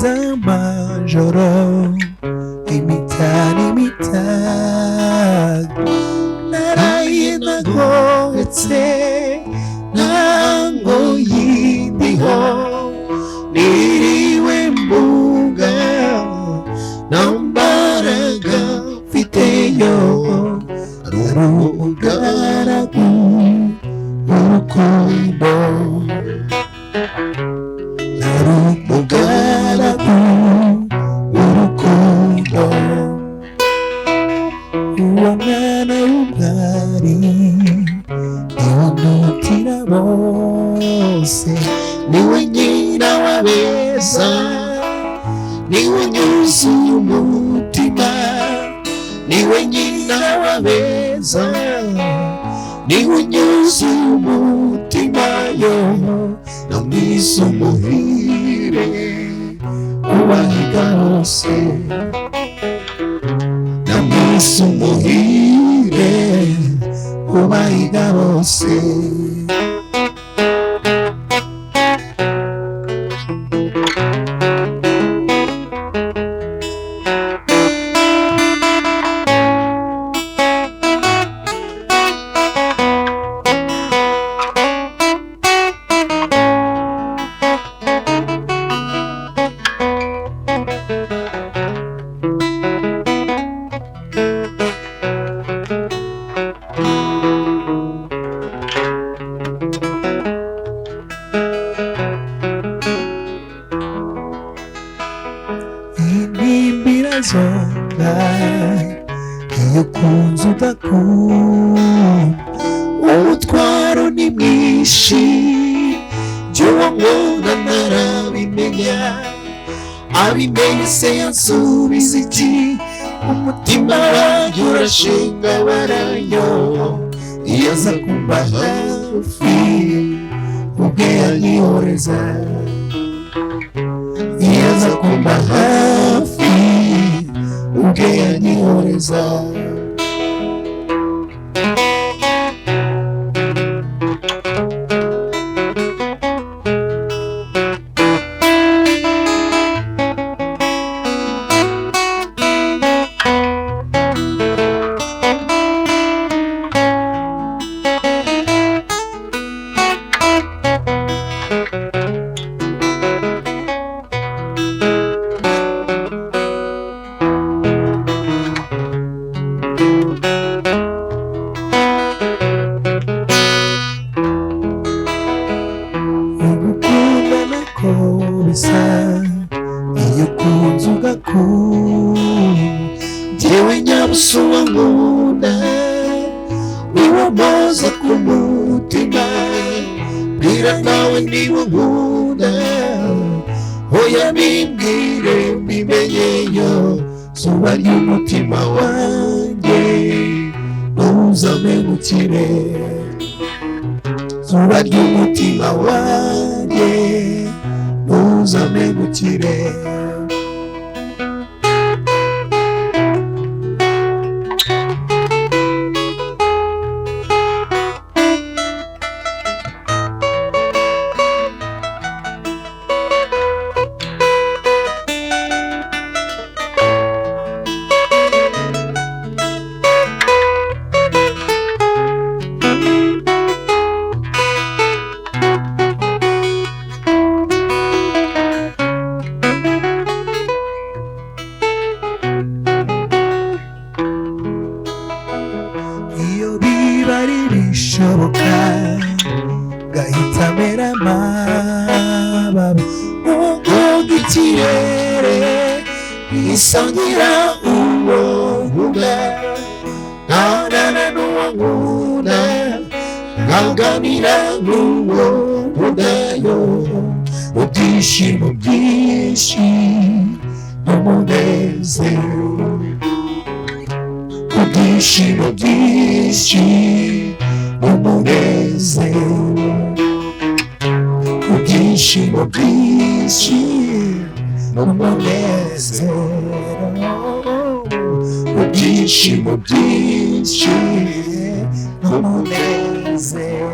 z'amajoro imita naraye nagohetse ntango y'indiho niriwe mbuga nta mbaraga mfiteyo ari umugaragu w'urukundo ari umugaragu w'urukundo uwo mwana w'umwari niwe ndutira bose niwe nyina w'abeza niwe nyuzuye umutima niwe nyina w'abeza niwe nyuzuye umutima yo namwise umuhire ubahiga hose namwise umuhire ubahiga hose zonga iyo kunze udakunda umutwaro ni mwinshi by'uwo nkunda ntarabimenya abimenye se yansubiza iki umutima wanjye urashinga barayo iyo aza kumba hafi ubwe yanyihoreza iyo aza kumba hafi ubwe yanyihoreza iyo kunze ugakunda njyewe nyabusuwa nkunda niwo mpoza ku mutima mbwira nawe niwo nkunda hoya bimbwire mbimenyeyo zuba ry'umutima wanjye ntuzamemukire zuba ry'umutima wanjye ntuzamemukire bishoboka gahita mera amababa nkuko ikirere gisangira uwo nkunda nkanana n'uwo nkunda nkanganira n'uwo nkundayo mu byishimo byinshi n'umunezero mu byishimo byinshi n'umunezero mu byishimo byinshi n'umunezero mu byishimo byinshi n'umunezero